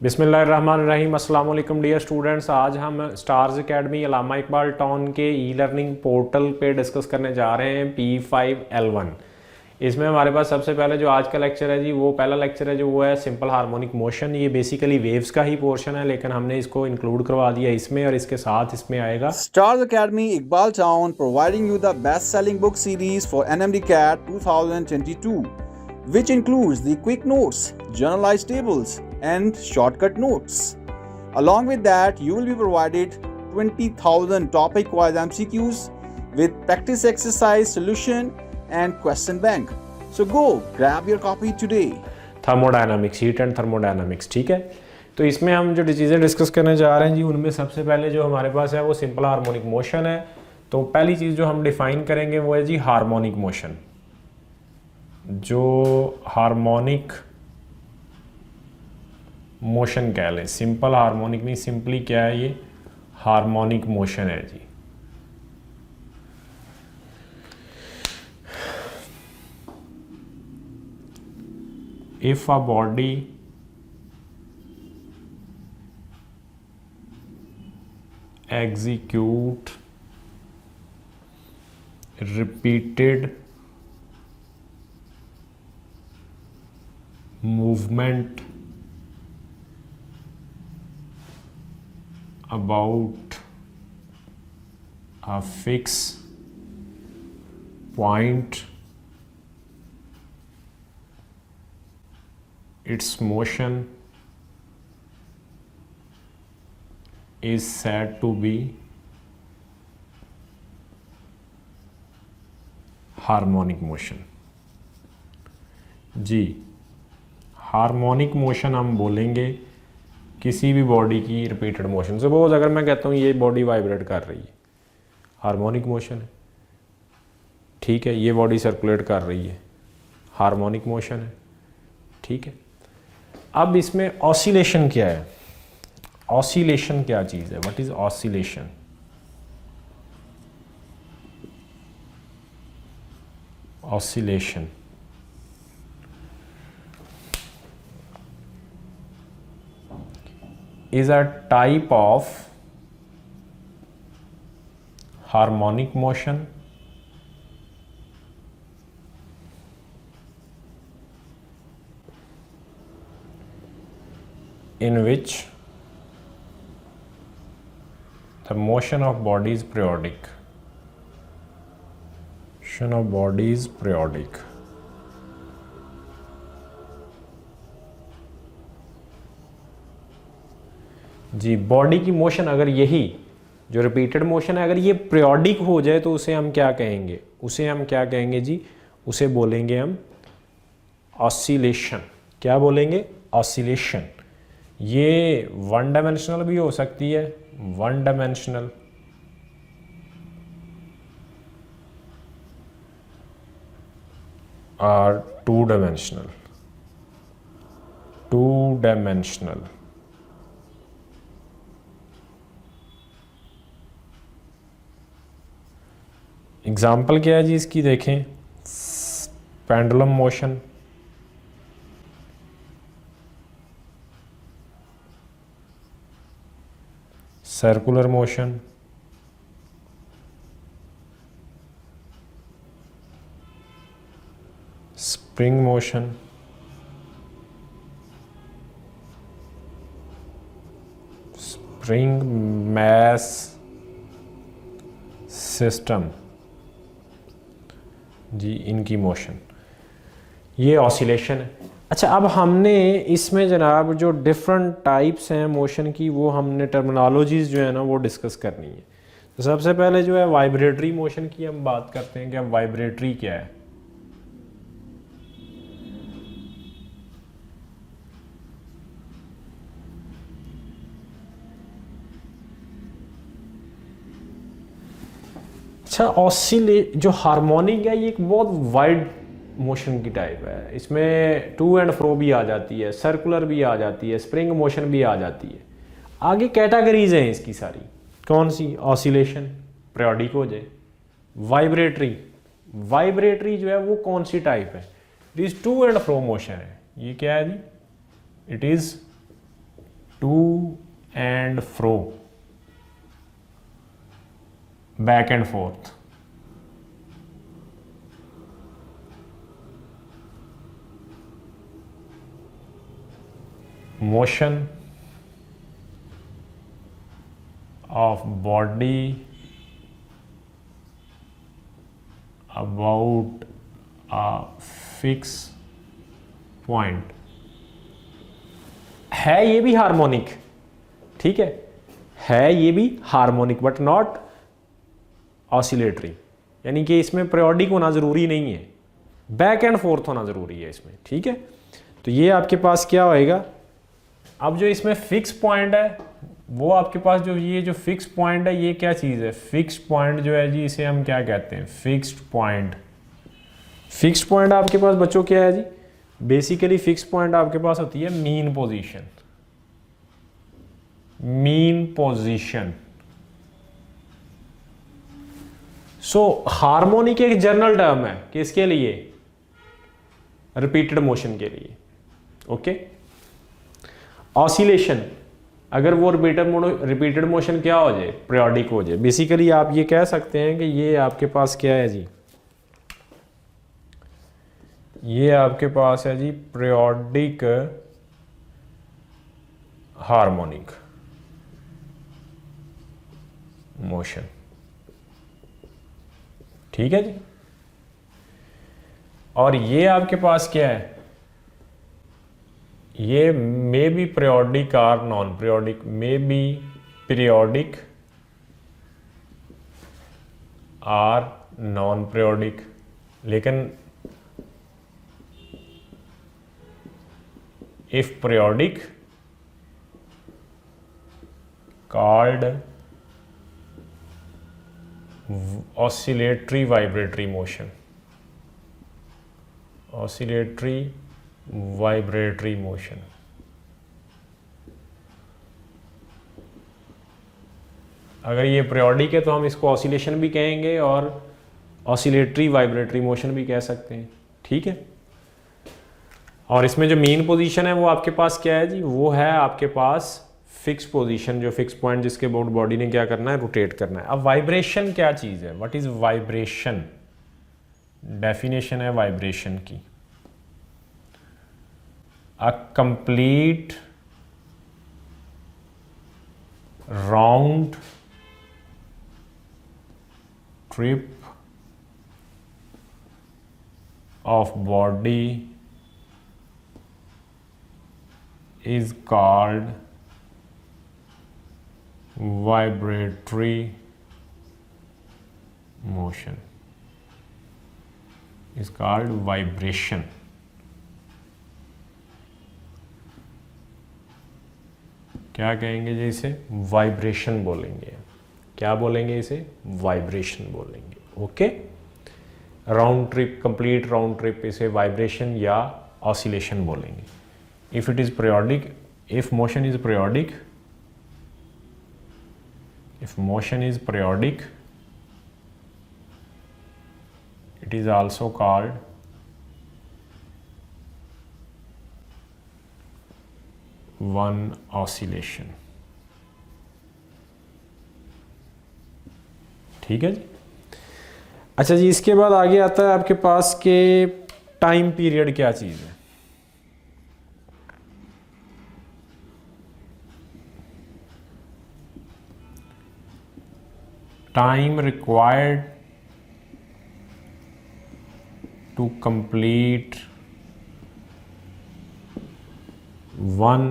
बिस्मिल्लाहिर्रहमानिर्रहीम। अस्सलाम वालेकुम डियर स्टूडेंट्स। आज हम stars academy Allama Iqbal town के ई लर्निंग पोर्टल पे डिस्कस करने जा रहे हैं P5L1। इसमें हमारे पास सबसे पहले जो आज का लेक्चर है जी, वो पहला लेक्चर है जो वो है सिंपल हार्मोनिक मोशन। ये बेसिकली वेव्स का ही पोर्शन है, लेकिन हमने इसको इंक्लूड करवा दिया इसमें, और इसके साथ इसमें आएगा Stars Academy Iqbal Town providing you the best-selling book series for NMD CAT 2022, which includes the quick notes, generalized tables, and shortcut notes. Along with that, you will be provided 20,000 topic-wise MCQs with practice exercise solution and question bank. So go grab your copy today. Thermodynamics, heat and thermodynamics. ठीक है, तो इसमें हम जो चीज़ें discuss करने जा रहे हैं जी, उनमें सबसे पहले जो हमारे पास है वो सिंपल हार्मोनिक मोशन है। तो पहली चीज़ जो हम डिफाइन करेंगे वो है जी हार्मोनिक मोशन। जो हार्मोनिक मोशन कह लें, सिंपल हार्मोनिक नहीं, सिंपली क्या है ये हार्मोनिक मोशन है जी। If a body execute repeated movement about a fixed point, its motion is said to be harmonic motion. जी, हार्मोनिक मोशन हम बोलेंगे किसी भी बॉडी की रिपीटेड मोशन। सपोज अगर मैं कहता हूँ ये बॉडी वाइब्रेट कर रही है, हार्मोनिक मोशन है। ठीक है, ये बॉडी सर्कुलेट कर रही है, हार्मोनिक मोशन है। ठीक है, अब इसमें ऑसिलेशन क्या है? ऑसिलेशन क्या चीज़ है? What is oscillation? Oscillation is a type of harmonic motion in which the motion of body is periodic. Motion of body is periodic. जी, बॉडी की मोशन अगर यही जो रिपीटेड मोशन है अगर ये पीरियोडिक हो जाए तो उसे हम क्या कहेंगे? उसे हम क्या कहेंगे जी? उसे बोलेंगे हम ऑसिलेशन। क्या बोलेंगे? ऑसिलेशन। ये वन डायमेंशनल भी हो सकती है, वन डायमेंशनल, और two dimensional. Two dimensional example क्या है जी इसकी? देखें, pendulum motion, circular motion, spring motion, spring mass system जी, इनकी मोशन, ये ऑसिलेशन है। अच्छा, अब हमने इसमें जनाब जो डिफरेंट टाइप्स हैं मोशन की, वो हमने टर्मिनोलॉजीज़ जो है ना वो डिस्कस करनी है। तो सबसे पहले जो है वाइब्रेटरी मोशन की हम बात करते हैं कि अब वाइब्रेटरी क्या है। अच्छा, जो हार्मोनिक है ये एक बहुत वाइड मोशन की टाइप है। इसमें टू एंड फ्रो भी आ जाती है, सर्कुलर भी आ जाती है, स्प्रिंग मोशन भी आ जाती है। आगे कैटेगरीज हैं इसकी सारी। कौन सी? ऑसिलेशन, पीरियोडिक हो जाए। वाइब्रेटरी, वाइब्रेटरी जो है वो कौन सी टाइप है? This to and fro motion है। ये क्या है जी? It is to and fro, back and forth. Motion of body about a fixed point है ये भी हार्मोनिक, ठीक है ये भी हार्मोनिक बट नॉट ऑसिलेटरी, यानी कि इसमें पीरियोडिक होना ज़रूरी नहीं है, बैक एंड फोर्थ होना ज़रूरी है इसमें, ठीक है। तो ये आपके पास क्या होएगा, अब जो इसमें फिक्स पॉइंट है वो आपके पास जो ये जो फिक्स पॉइंट है ये क्या चीज़ है, फिक्स पॉइंट जो है जी इसे हम क्या कहते हैं, फिक्स्ड पॉइंट। फिक्स्ड पॉइंट आपके पास बच्चों क्या है जी, बेसिकली फिक्स पॉइंट आपके पास होती है mean position. Mean position. So harmonic एक जनरल टर्म है किसके लिए, रिपीटेड मोशन के लिए, ओके। ऑसिलेशन, अगर वो रिपीटेड मोशन क्या हो जाए, पीरियोडिक हो जाए, बेसिकली आप ये कह सकते हैं कि ये आपके पास क्या है जी, ये आपके पास है जी पीरियोडिक हार्मोनिक मोशन, ठीक है जी। और ये आपके पास क्या है, ये मे बी पीरियोडिक और non periodic, may be periodic और नॉन पीरियोडिक, लेकिन if periodic called oscillatory vibratory motion, oscillatory vibratory motion. अगर ये पीरियोडिक है तो हम इसको ऑसिलेशन भी कहेंगे और ऑसिलेटरी वाइब्रेटरी मोशन भी कह सकते हैं, ठीक है। और इसमें जो मेन पोजीशन है वो आपके पास क्या है जी, वो है आपके पास फिक्स पोजीशन, जो फिक्स पॉइंट जिसके अबाउट बॉडी ने क्या करना है, रोटेट करना है। अब वाइब्रेशन क्या चीज़ है, व्हाट इज वाइब्रेशन, डेफिनेशन है वाइब्रेशन की, a complete round trip of body is called vibratory motion, is called vibration। क्या कहेंगे जी इसे, वाइब्रेशन बोलेंगे। क्या बोलेंगे इसे, वाइब्रेशन बोलेंगे, okay. Round trip, complete round trip, इसे वाइब्रेशन या ऑसिलेशन बोलेंगे। If it is periodic, if motion is periodic, if motion is periodic, it is also called one oscillation, ठीक है जी। अच्छा जी, इसके बाद आगे आता है आपके पास के टाइम पीरियड क्या चीज़ है। Time required to complete one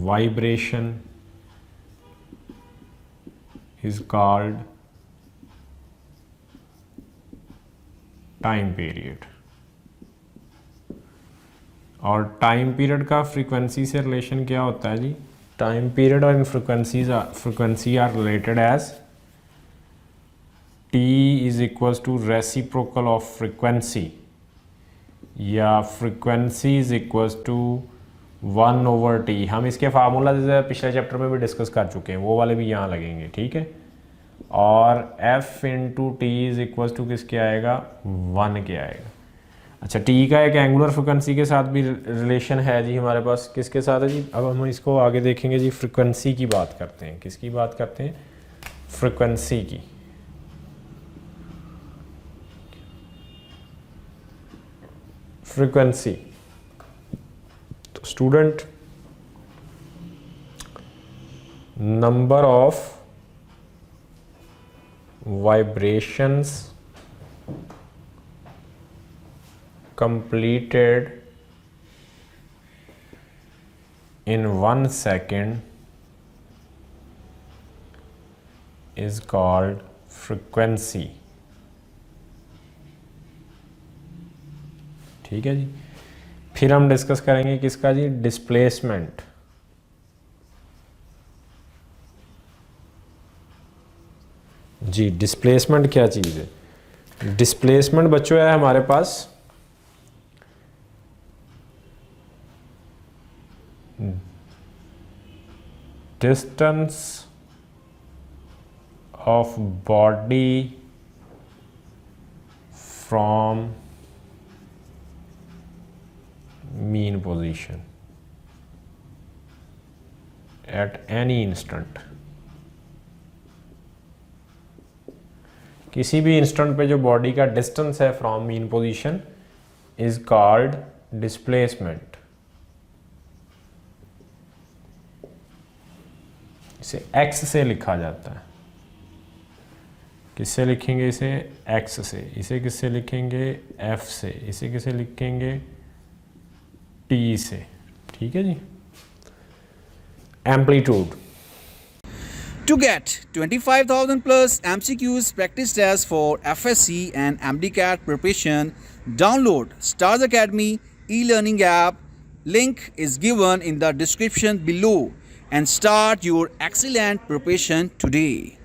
vibration is called time period। और टाइम पीरियड का फ्रीक्वेंसी से रिलेशन क्या होता है जी, टाइम पीरियड और frequency are related as t is equals to reciprocal of frequency, या frequency is equals to 1/t। हम इसके फार्मूला पिछले चैप्टर में भी डिस्कस कर चुके हैं, वो वाले भी यहाँ लगेंगे, ठीक है। और f into t is equal to किसके आएगा, 1 के आएगा। अच्छा, टी का एक एंगुलर फ्रिक्वेंसी के साथ भी रिलेशन है जी हमारे पास। किसके साथ है जी? अब हम इसको आगे देखेंगे जी। फ्रिक्वेंसी की बात करते हैं। किसकी बात करते हैं? फ्रिक्वेंसी की। फ्रिक्वेंसी तो student, number of vibrations completed in 1 second is called frequency। ठीक है जी। फिर हम डिस्कस करेंगे किसका जी? डिस्प्लेसमेंट। जी, डिस्प्लेसमेंट क्या चीज़ है? डिस्प्लेसमेंट बच्चों है हमारे पास distance of body from mean position at any instant। किसी भी इंस्टेंट पे जो बॉडी का डिस्टेंस है from mean position is called displacement. इसे x से लिखा जाता है। किससे लिखेंगे इसे? x से। इसे किससे लिखेंगे? f से। इसे किससे लिखेंगे? t से। ठीक है जी। Amplitude. To get 25,000 plus MCQs practice tests for FSC and MDCAT preparation, download Stars Academy e-learning app. Link is given in the description below and start your excellent preparation today.